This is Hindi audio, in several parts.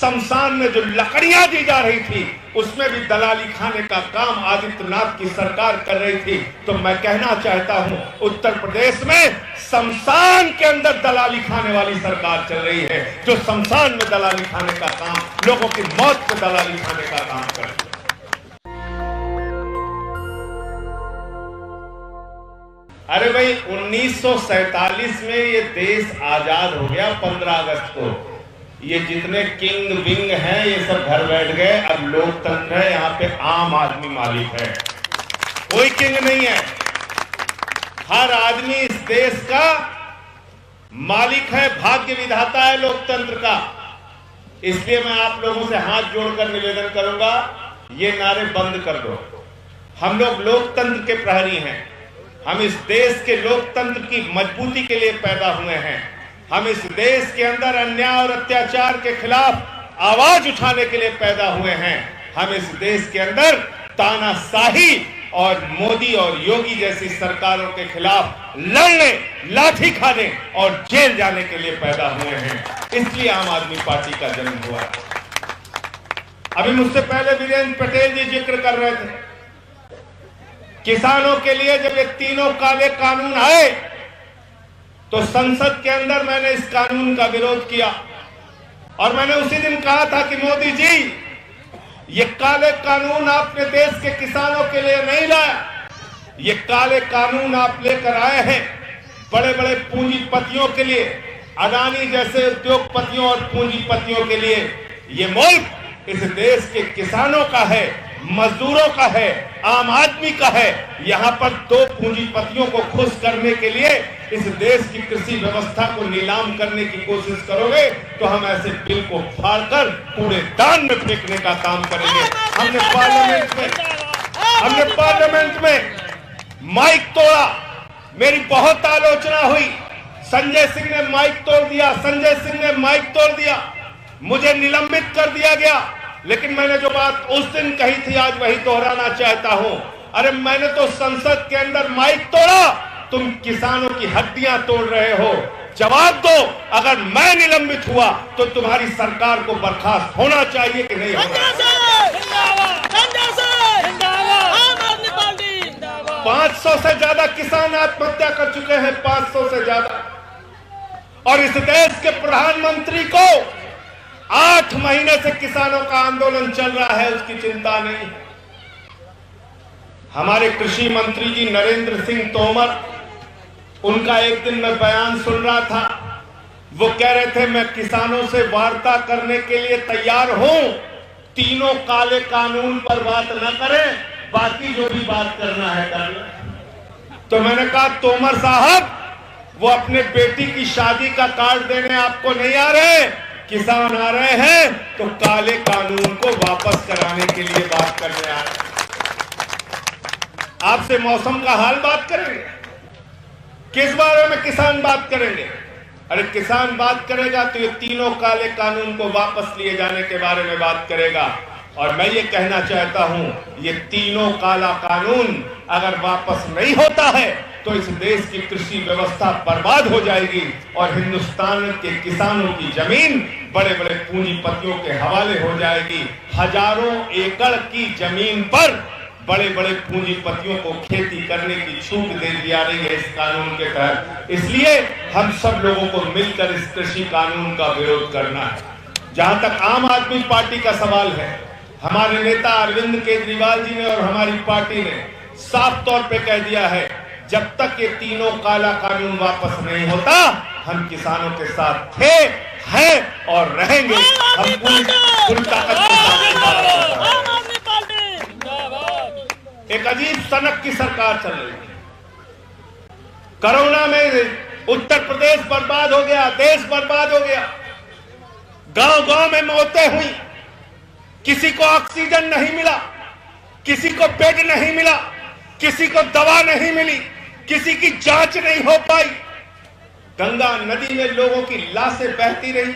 शमशान में जो लकड़ियां दी जा रही थी उसमें भी दलाली खाने का काम आदित्यनाथ की सरकार कर रही थी। तो मैं कहना चाहता हूं, उत्तर प्रदेश में शमशान के अंदर दलाली खाने वाली सरकार चल रही है, जो शमशान में दलाली खाने का काम, लोगों की मौत पे दलाली खाने का काम कर रही है। अरे भाई, 1947 में ये देश आजाद हो गया 15 अगस्त को। ये जितने किंग विंग हैं ये सब घर बैठ गए। अब लोकतंत्र है, यहाँ पे आम आदमी मालिक है, कोई किंग नहीं है। हर आदमी इस देश का मालिक है, भाग्य विधाता है लोकतंत्र का। इसलिए मैं आप लोगों से हाथ जोड़कर निवेदन करूंगा, ये नारे बंद कर दो। हम लोग लोकतंत्र के प्रहरी हैं, हम इस देश के लोकतंत्र की मजबूती के लिए पैदा हुए हैं। हम इस देश के अंदर अन्याय और अत्याचार के खिलाफ आवाज उठाने के लिए पैदा हुए हैं। हम इस देश के अंदर तानाशाही और मोदी और योगी जैसी सरकारों के खिलाफ लड़ने, लाठी खाने और जेल जाने के लिए पैदा हुए हैं। इसलिए आम आदमी पार्टी का जन्म हुआ है। अभी मुझसे पहले वीरेंद्र पटेल जी जिक्र कर रहे थे, किसानों के लिए जब ये तीनों काले कानून आए तो संसद के अंदर मैंने इस कानून का विरोध किया और मैंने उसी दिन कहा था कि मोदी जी, ये काले कानून आपने देश के किसानों के लिए नहीं लाया, ये काले कानून आप लेकर आए हैं बड़े बड़े पूंजीपतियों के लिए, अडानी जैसे उद्योगपतियों और पूंजीपतियों के लिए। ये मुल्क इस देश के किसानों का है, मजदूरों का है, आम आदमी का है। यहाँ पर दो पूंजीपतियों को खुश करने के लिए इस देश की कृषि व्यवस्था को नीलाम करने की कोशिश करोगे तो हम ऐसे बिल को फाड़कर कूड़ेदान में फेंकने का काम करेंगे। हमने पार्लियामेंट में माइक तोड़ा, मेरी बहुत आलोचना हुई। संजय सिंह ने माइक तोड़ दिया, संजय सिंह ने माइक तोड़ दिया, मुझे निलंबित कर दिया गया। लेकिन मैंने जो बात उस दिन कही थी आज वही दोहराना चाहता हूं। अरे मैंने तो संसद के अंदर माइक तोड़ा, तुम किसानों की हड्डियां तोड़ रहे हो। जवाब दो, अगर मैं निलंबित हुआ तो तुम्हारी सरकार को बर्खास्त होना चाहिए कि नहीं होना चाहिए? 500 से ज्यादा किसान आत्महत्या कर चुके हैं, 500 से ज्यादा। और इस देश के प्रधानमंत्री को 8 महीने से किसानों का आंदोलन चल रहा है, उसकी चिंता नहीं। हमारे कृषि मंत्री जी नरेंद्र सिंह तोमर, उनका एक दिन मैं बयान सुन रहा था, वो कह रहे थे मैं किसानों से वार्ता करने के लिए तैयार हूं, तीनों काले कानून पर बात न करें, बाकी जो भी बात करना है कर लें। तो मैंने कहा तोमर साहब, वो अपने बेटी की शादी का कार्ड देने आपको नहीं आ रहे, किसान आ रहे हैं तो काले कानून को वापस कराने के लिए बात करने आ रहे हैं। आपसे मौसम का हाल बात करेंगे, किस बारे में किसान बात करेंगे? अरे किसान बात करेगा तो ये तीनों काले कानून को वापस लिए जाने के बारे में बात करेगा। और मैं ये कहना चाहता हूं, ये तीनों काला कानून अगर वापस नहीं होता है तो इस देश की कृषि व्यवस्था बर्बाद हो जाएगी और हिंदुस्तान के किसानों की जमीन बड़े बड़े पूंजीपतियों के हवाले हो जाएगी। हजारों एकड़ की जमीन पर बड़े बड़े पूंजीपतियों को खेती करने की छूट दे दी जा रही है इस कानून के तहत। इसलिए हम सब लोगों को मिलकर इस कृषि कानून का विरोध करना है। जहां तक आम आदमी पार्टी का सवाल है, हमारे नेता अरविंद केजरीवाल जी ने और हमारी पार्टी ने साफ तौर पे कह दिया है, जब तक ये तीनों काला कानून वापस नहीं होता हम किसानों के साथ थे, हैं और रहेंगे। हम पूरी ताकत के साथ। एक अजीब सनक की सरकार चल रही है। कोरोना में उत्तर प्रदेश बर्बाद हो गया, देश बर्बाद हो गया, गांव-गांव में मौतें हुई, किसी को ऑक्सीजन नहीं मिला, किसी को बेड नहीं मिला, किसी को दवा नहीं मिली, किसी की जांच नहीं हो पाई। गंगा नदी में लोगों की लाशें बहती रही,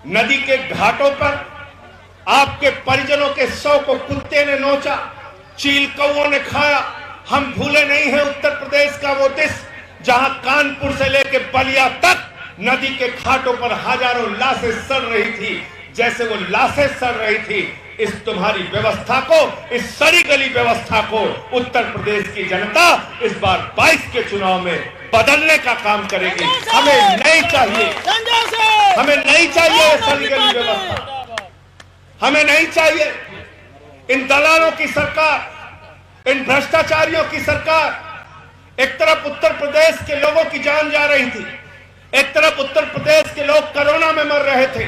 नदी के घाटों पर आपके परिजनों के शव को कुत्ते ने नोचा, चील कौओं ने खाया। हम भूले नहीं हैं उत्तर प्रदेश का वो देश जहां कानपुर से लेकर बलिया तक नदी के घाटों पर हजारों लाशें सड़ रही थी। जैसे वो लाशें सड़ रही थी। इस तुम्हारी व्यवस्था को, इस सड़ी गली व्यवस्था को उत्तर प्रदेश की जनता इस बार 22 के चुनाव में बदलने का काम करेगी। हमें नहीं चाहिए, हमें नहीं चाहिए ये सड़ी गली व्यवस्था, हमें नहीं चाहिए इन दलालों की सरकार, इन भ्रष्टाचारियों की सरकार। एक तरफ उत्तर प्रदेश के लोगों की जान जा रही थी, एक तरफ उत्तर प्रदेश के लोग कोरोना में मर रहे थे,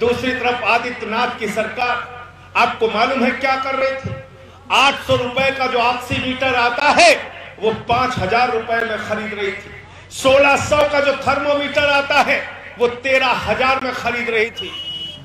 दूसरी तरफ आदित्यनाथ की सरकार आपको मालूम है क्या कर रही थी? 800 रुपए का जो ऑक्सीमीटर आता है वो 5000 रुपए में खरीद रही थी। 1600 का जो थर्मोमीटर आता है वो 13000 में खरीद रही थी।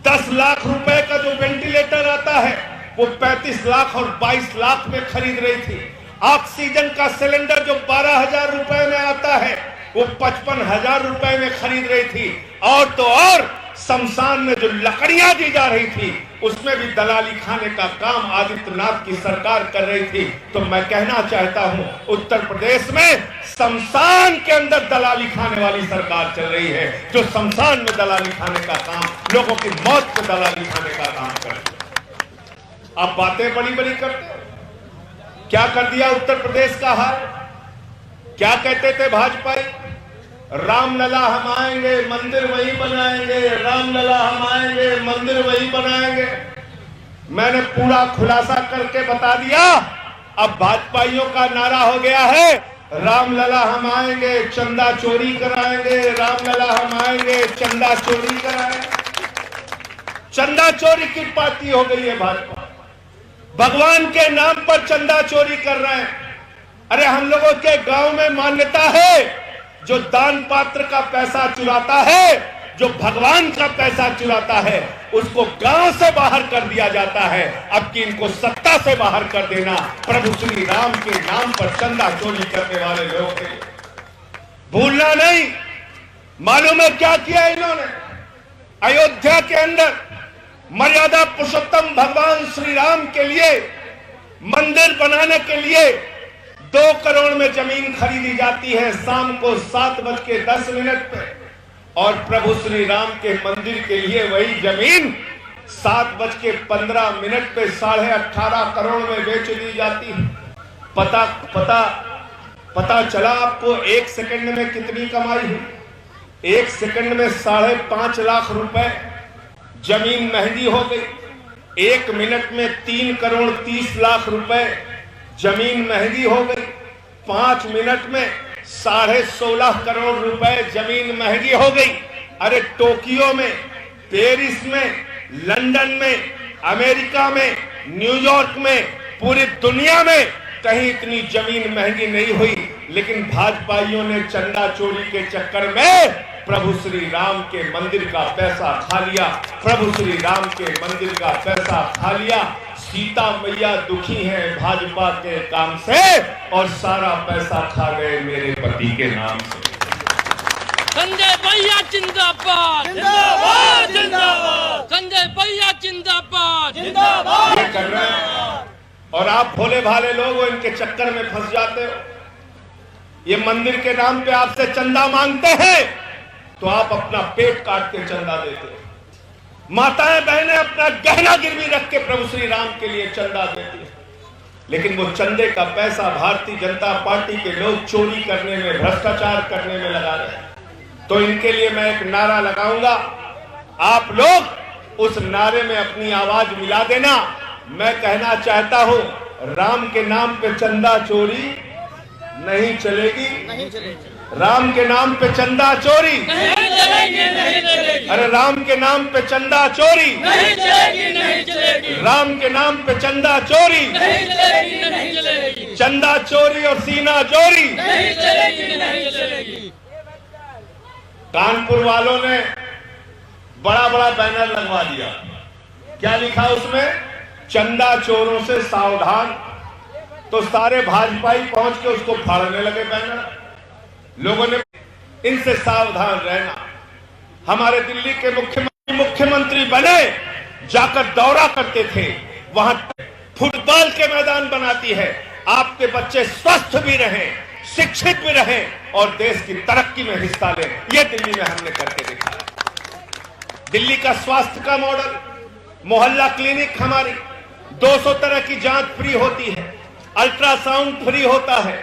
10 लाख रुपए का जो वेंटिलेटर आता है वो 35 लाख और 22 लाख में खरीद रही थी। ऑक्सीजन का सिलेंडर जो 12000 रुपए में आता है वो 55,000 रुपए में खरीद रही थी। और तो और शमशान में जो लकड़ियां दी जा रही थी उसमें भी दलाली खाने का काम आदित्यनाथ की सरकार कर रही थी। तो मैं कहना चाहता हूं, उत्तर प्रदेश में शमशान के अंदर दलाली खाने वाली सरकार चल रही है, जो शमशान में दलाली खाने का काम, लोगों की मौत पे दलाली खाने का काम कर रही है। आप बातें बड़ी बड़ी करते हो। क्या कर दिया उत्तर प्रदेश का हाल? क्या कहते थे भाजपाई? रामलला हम आएंगे मंदिर वही बनाएंगे, रामलला हम आएंगे मंदिर वही बनाएंगे। मैंने पूरा खुलासा करके बता दिया। अब भाजपाइयों का नारा हो गया है, रामलला हम आएंगे चंदा चोरी कराएंगे, रामलला हम आएंगे चंदा चोरी कराएंगे। चंदा चोरी की पार्टी हो गई है भाजपा। भगवान के नाम पर चंदा चोरी कर रहे हैं। अरे हम लोगों के गांव में मान्यता है, जो दान पात्र का पैसा चुराता है, जो भगवान का पैसा चुराता है, उसको गांव से बाहर कर दिया जाता है। अब कि इनको सत्ता से बाहर कर देना प्रभु श्री राम के नाम पर चंदा चोरी करने वाले लोग हैं। भूलना नहीं। मालूम है क्या किया इन्होंने? अयोध्या के अंदर मर्यादा पुरुषोत्तम भगवान श्री राम के लिए मंदिर बनाने के लिए 2 करोड़ में जमीन खरीदी जाती है शाम को 7:10 पे, और प्रभु श्री राम के मंदिर के लिए वही जमीन 7:15 पे 18.5 करोड़ में बेच दी जाती है। पता चला आपको 1 सेकंड में कितनी कमाई हुई? 1 सेकंड में 5.5 लाख रुपए जमीन महंगी हो गई। 1 मिनट में 3 करोड़ 30 लाख रुपए जमीन महंगी हो गई। 5 मिनट में 16.5 करोड़ रुपए जमीन महंगी हो गई। अरे टोक्यो में, पेरिस में, लंदन में, अमेरिका में, न्यूयॉर्क में, पूरी दुनिया में कहीं इतनी जमीन महंगी नहीं हुई। लेकिन भाजपाइयों ने चंदा चोरी के चक्कर में प्रभु श्री राम के मंदिर का पैसा खा लिया, प्रभु श्री राम के मंदिर का पैसा खा लिया। सीता मैया दुखी हैं भाजपा के काम से, और सारा पैसा खा गए मेरे पति के नाम से। संजय भैया जिंदाबाद, जिंदाबाद, जिंदाबाद। संजय भैया जिंदाबाद, जिंदाबाद। ये कर रहे हैं और आप भोले भाले लोग इनके चक्कर में फंस जाते हो। ये मंदिर के नाम पे आपसे चंदा मांगते हैं तो आप अपना पेट काट के चंदा देते हो। माताएं बहनें अपना गहना गिरवी रख के प्रभु श्री राम के लिए चंदा देती है, लेकिन वो चंदे का पैसा भारतीय जनता पार्टी के लोग चोरी करने में, भ्रष्टाचार करने में लगा रहे हैं। तो इनके लिए मैं एक नारा लगाऊंगा, आप लोग उस नारे में अपनी आवाज मिला देना। मैं कहना चाहता हूं, राम के नाम पे चंदा चोरी नहीं चलेगी, नहीं चलेगी। राम के नाम पे चंदा चोरी नहीं चलेगी, नहीं चलेगी। अरे राम के नाम पे चंदा चोरी नहीं चलेगी, नहीं चलेगी। राम के नाम पे चंदा चोरी नहीं चलेगी, नहीं चलेगी। चंदा चोरी और सीना चोरी नहीं चलेगी, नहीं चलेगी। कानपुर वालों ने बड़ा बड़ा बैनर लगवा दिया। क्या लिखा उसमें? चंदा चोरों से सावधान। तो सारे भाजपाई पहुंच के उसको फाड़ने लगे बैनर। लोगों ने इनसे सावधान रहना। हमारे दिल्ली के मुख्यमंत्री बने, जाकर दौरा करते थे, वहां फुटबॉल के मैदान बनाती है। आपके बच्चे स्वस्थ भी रहें, शिक्षित भी रहें और देश की तरक्की में हिस्सा लें। ये दिल्ली में हमने करके दिखाया। दिल्ली का स्वास्थ्य का मॉडल, मोहल्ला क्लिनिक हमारी 200 तरह की जांच फ्री होती है, अल्ट्रासाउंड फ्री होता है,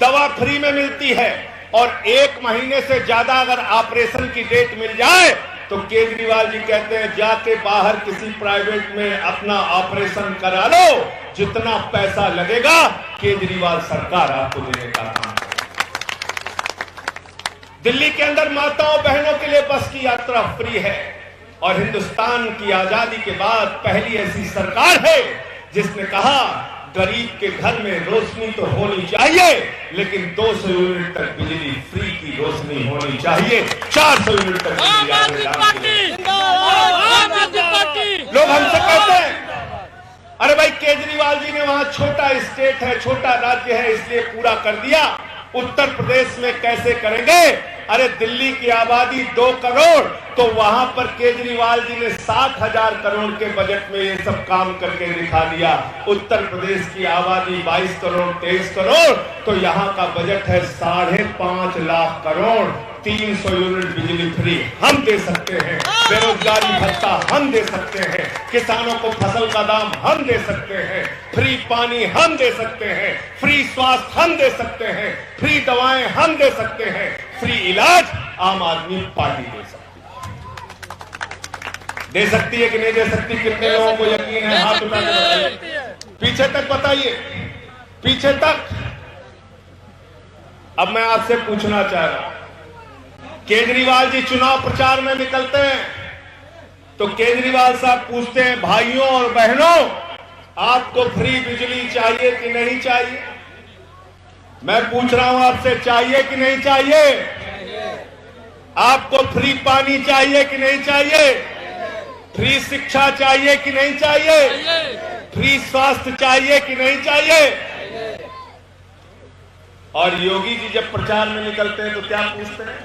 दवा फ्री में मिलती है, और 1 महीने से ज्यादा अगर ऑपरेशन की डेट मिल जाए तो केजरीवाल जी कहते हैं जाके बाहर किसी प्राइवेट में अपना ऑपरेशन करा लो, जितना पैसा लगेगा केजरीवाल सरकार आपको देने का काम है। दिल्ली के अंदर माताओं बहनों के लिए बस की यात्रा फ्री है, और हिंदुस्तान की आजादी के बाद पहली ऐसी सरकार है जिसने कहा गरीब के घर में रोशनी तो होनी चाहिए, लेकिन 200 यूनिट तक बिजली फ्री की रोशनी होनी चाहिए, 400 यूनिट तक लोग हमसे कहते हैं अरे भाई केजरीवाल जी ने वहां छोटा स्टेट है, छोटा राज्य है, इसलिए पूरा कर दिया, उत्तर प्रदेश में कैसे करेंगे? अरे दिल्ली की आबादी 2 करोड़, तो वहां पर केजरीवाल जी ने 60,000 करोड़ के बजट में ये सब काम करके दिखा दिया। उत्तर प्रदेश की आबादी 22 करोड़ 23 करोड़, तो यहां का बजट है 5.5 लाख करोड़। 300 यूनिट बिजली फ्री हम दे सकते हैं, बेरोजगारी भत्ता हम दे सकते हैं, किसानों को फसल का दाम हम दे सकते हैं, फ्री पानी हम दे सकते हैं, फ्री स्वास्थ्य हम दे सकते हैं, फ्री दवाएं हम दे सकते हैं, फ्री इलाज आम आदमी पार्टी दे सकती है कि नहीं दे सकती? कितने लोगों को यकीन है? हाथ उठा के बताइए, पीछे तक बताइए, पीछे तक। अब मैं आपसे पूछना चाह रहा हूं, केजरीवाल जी चुनाव प्रचार में निकलते हैं तो केजरीवाल साहब पूछते हैं भाइयों और बहनों आपको फ्री बिजली चाहिए कि नहीं चाहिए? मैं पूछ रहा हूं आपसे, चाहिए कि नहीं चाहिए? आपको फ्री पानी चाहिए कि नहीं चाहिए? फ्री शिक्षा चाहिए कि नहीं चाहिए? फ्री स्वास्थ्य चाहिए कि नहीं चाहिए? और योगी जी जब प्रचार में निकलते हैं तो क्या पूछते हैं?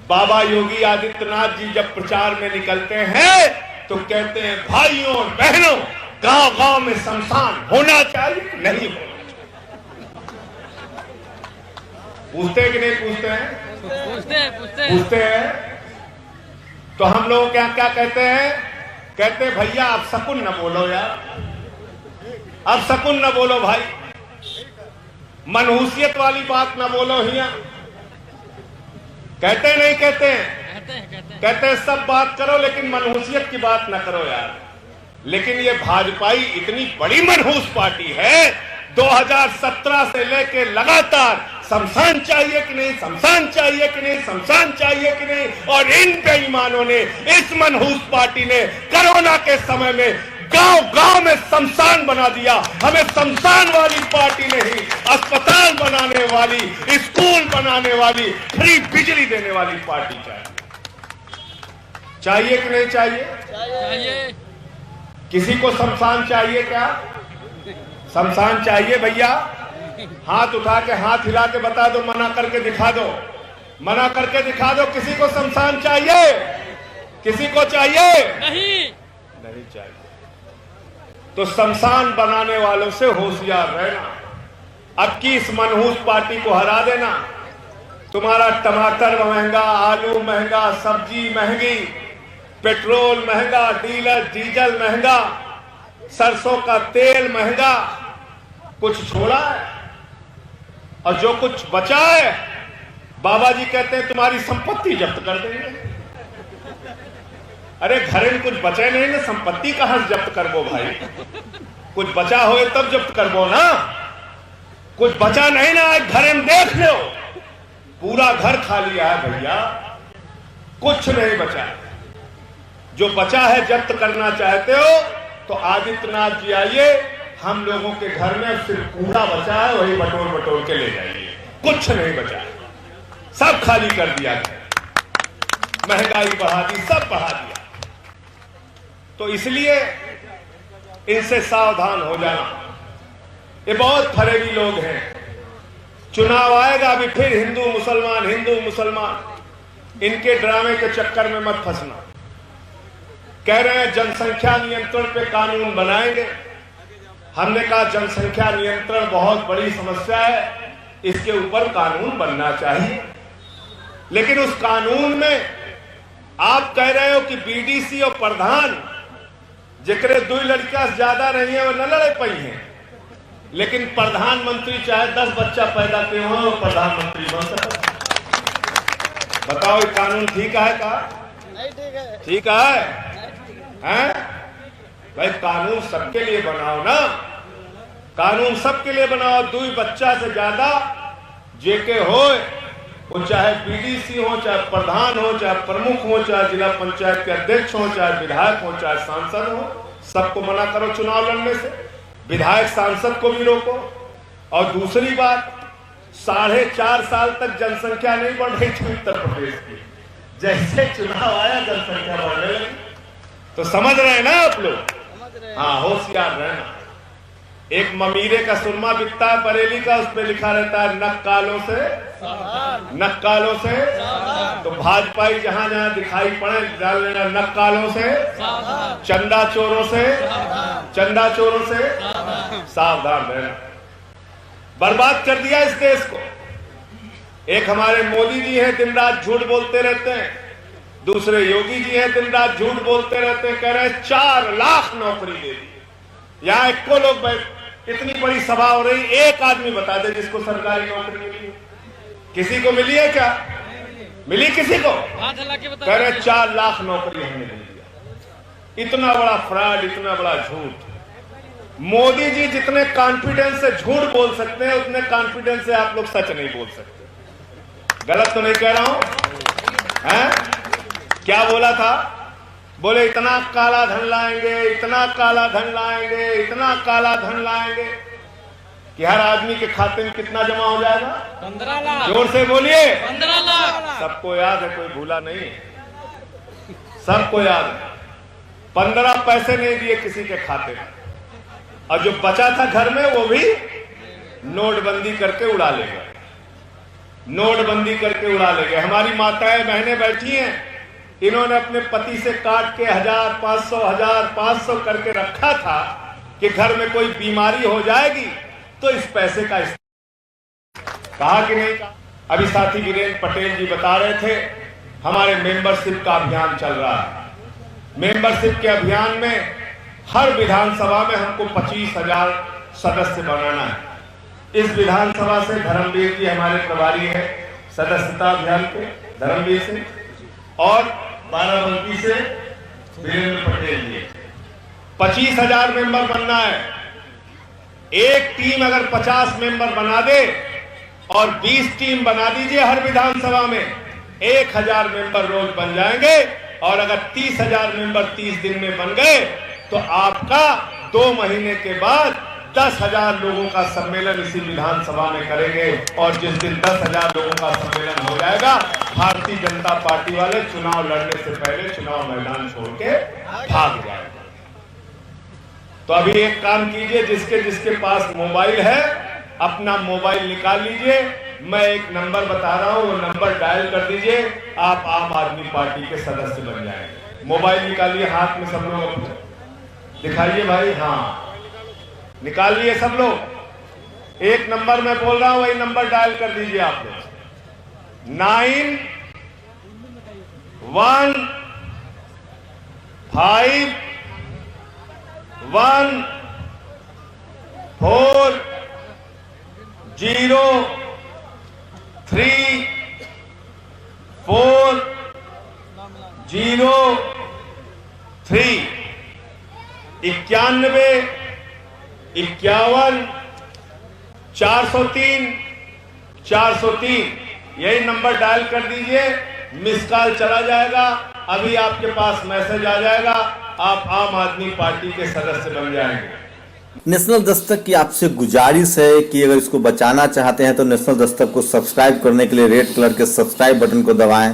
बाबा योगी आदित्यनाथ जी जब प्रचार में निकलते हैं तो कहते हैं भाइयों और बहनों गांव गांव में शमशान होना चाहिए कि नहीं होना चाहिए? पूछते हैं कि नहीं पूछते हैं? पूछते हैं। तो हम लोग क्या क्या कहते हैं? कहते हैं भैया आप शकुन न बोलो यार, अब शकुन न बोलो भाई, मनहूसियत वाली बात न बोलो हिया। कहते नहीं कहते हैं? कहते हैं सब बात करो लेकिन मनहूसियत की बात ना करो यार। लेकिन ये भाजपाई इतनी बड़ी मनहूस पार्टी है, 2017 से लेके लगातार शमशान चाहिए कि नहीं, शमशान चाहिए कि नहीं, शमशान चाहिए कि नहीं, और इन बेईमानों ने, इस मनहूस पार्टी ने कोरोना के समय में गांव गांव में शमशान बना दिया। हमें शमशान वाली पार्टी नहीं, अस्पताल बनाने वाली, स्कूल बनाने वाली, फ्री बिजली देने वाली पार्टी चाहिए। चाहिए कि नहीं चाहिए? चाहिए। किसी को शमशान चाहिए क्या? शमशान चाहिए भैया? हाथ उठा के, हाथ हिला के बता दो, मना करके दिखा दो, मना करके दिखा दो। किसी को शमशान चाहिए? किसी को चाहिए? नहीं चाहिए। तो शमशान बनाने वालों से होशियार रहना। अब की इस मनहूस पार्टी को हरा देना। तुम्हारा टमाटर महंगा, आलू महंगा, सब्जी महंगी, पेट्रोल महंगा, डीजल महंगा, सरसों का तेल महंगा, कुछ छोड़ा है? और जो कुछ बचा है, बाबा जी कहते हैं तुम्हारी संपत्ति जब्त कर देंगे। अरे घरे में कुछ बचे नहीं ना, संपत्ति कहां से जब्त करबो भाई? कुछ बचा हो तब जब्त करबो ना, कुछ बचा नहीं ना। आज घरे में देख लो, पूरा घर खाली है भैया, कुछ नहीं बचा। जो बचा है जब्त करना चाहते हो तो आदित्यनाथ जी आइए, हम लोगों के घर में सिर्फ कूड़ा बचा है, वही बटोर बटोर के ले जाइए। कुछ नहीं बचा है, सब खाली कर दिया गया, महंगाई बढ़ा दी, सब बढ़ा दिया। तो इसलिए इनसे सावधान हो जाना। ये बहुत फरेबी लोग हैं। चुनाव आएगा अभी फिर हिंदू मुसलमान, इनके ड्रामे के चक्कर में मत फंसना। कह रहे हैं जनसंख्या नियंत्रण पे कानून बनाएंगे। हमने कहा जनसंख्या नियंत्रण बहुत बड़ी समस्या है, इसके ऊपर कानून बनना चाहिए, लेकिन उस कानून में आप कह रहे हो कि बीडीसी और प्रधान जेकरे 2 लड़का से ज्यादा रही है वो न लड़े पाई है, लेकिन प्रधानमंत्री चाहे 10 बच्चा पैदा किए हो वो प्रधानमंत्री बन सकता। बताओ ये कानून ठीक है का? ठीक है? भाई कानून सबके लिए बनाओ ना, कानून सबके लिए बनाओ। 2 बच्चा से ज्यादा जेके हो, वो चाहे बीडीसी हो, चाहे प्रधान हो, चाहे प्रमुख हो, चाहे जिला पंचायत के अध्यक्ष हो, चाहे विधायक हो, चाहे सांसद हो, सबको मना करो चुनाव लड़ने से। विधायक सांसद को भी रोको। और दूसरी बात, 4.5 साल तक जनसंख्या नहीं बढ़ रही थी उत्तर प्रदेश की, जैसे चुनाव आया जनसंख्या बढ़ने लगी। तो समझ रहे हैं ना आप लोग? हाँ, होशियार रहना। एक ममीरे का सुरमा बिकता है बरेली का, उस पर लिखा रहता है नक्कालों से। तो भाजपाई जहां जहां दिखाई पड़े डाल लेना नक्कालों से, चंदा चोरों से सावधान रहना। बर्बाद कर दिया इस देश को। एक हमारे मोदी जी हैं, दिन रात झूठ बोलते रहते हैं। दूसरे योगी जी हैं, दिन रात झूठ बोलते रहते हैं, कह रहे हैं 4 लाख नौकरी दे दी। यहाँ इक्को लोग इतनी बड़ी सभा हो रही, एक आदमी बता दे जिसको सरकारी नौकरी मिली है। किसी को मिली है क्या? मिली किसी को? कह रहे 4 लाख नौकरी हमने दे दिया। इतना बड़ा फ्रॉड, इतना बड़ा झूठ। मोदी जी जितने कॉन्फिडेंस से झूठ बोल सकते हैं, उतने कॉन्फिडेंस से आप लोग सच नहीं बोल सकते। गलत तो नहीं कह रहा हूं? हैं? क्या बोला था? बोले इतना काला धन लाएंगे, इतना काला धन लाएंगे, इतना काला धन लाएंगे कि हर आदमी के खाते में कितना जमा हो जाएगा? 15 लाख। जोर से बोलिए। 15 लाख। सबको याद है, कोई भूला नहीं, सबको याद है। 15 पैसे नहीं दिए किसी के खाते में, और जो बचा था घर में वो भी नोटबंदी करके उड़ा ले गए। नोटबंदी करके उड़ा ले गए। हमारी माताएं बहनें बैठी हैं, इन्होंने अपने पति से काट के 1500 करके रखा था कि घर में कोई बीमारी हो जाएगी तो इस पैसे का कहा कि नहीं कहा? अभी साथी वीरेंद्र पटेल जी बता रहे थे हमारे मेंबरशिप का अभियान चल रहा है। मेंबरशिप के अभियान में हर विधानसभा में हमको 25,000 सदस्य बनाना है। इस विधानसभा से धर्मवीर जी हमारे प्रभारी हैं सदस्यता अभियान के, धर्मवीर से, और बाराबंकी से वीरेंद्र पटेल जी। 25,000 मेंबर बनना है। एक टीम अगर 50 मेंबर बना दे और 20 टीम बना दीजिए हर विधानसभा में, 1000 मेंबर रोज बन जाएंगे। और अगर 30,000 मेंबर 30 दिन में बन गए तो आपका 2 महीने के बाद 10,000 लोगों का सम्मेलन इसी विधानसभा में करेंगे। और जिस दिन 10,000 लोगों का सम्मेलन हो जाएगा, भारतीय जनता पार्टी वाले चुनाव लड़ने से पहले चुनाव मैदान छोड़ के भाग जाएंगे। तो अभी एक काम कीजिए, जिसके जिसके पास मोबाइल है अपना मोबाइल निकाल लीजिए। मैं एक नंबर बता रहा हूं, वो नंबर डायल कर दीजिए, आप आम आदमी पार्टी के सदस्य बन जाएंगे। मोबाइल निकालिए, हाथ में सब लोग दिखाइए भाई। हाँ, निकाल लिए सब लोग। एक नंबर मैं बोल रहा हूं, वही नंबर डायल कर दीजिए आप लोग। 9 1 5 1 4 0 3 4 0 3 91 51 403 403 यही नंबर डायल कर दीजिए। मिस कॉल चला जाएगा, अभी आपके पास मैसेज आ जाएगा, आप आम आदमी पार्टी के सदस्य बन जाएंगे। नेशनल दस्तक की आपसे गुजारिश है कि अगर इसको बचाना चाहते हैं तो नेशनल दस्तक को सब्सक्राइब करने के लिए रेड कलर के सब्सक्राइब बटन को दबाएं,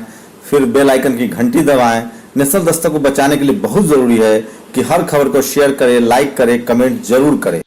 फिर बेल आइकन की घंटी दबाएं। नेशनल दस्तक को बचाने के लिए बहुत जरूरी है कि हर खबर को शेयर करें, लाइक करें, कमेंट जरूर करें।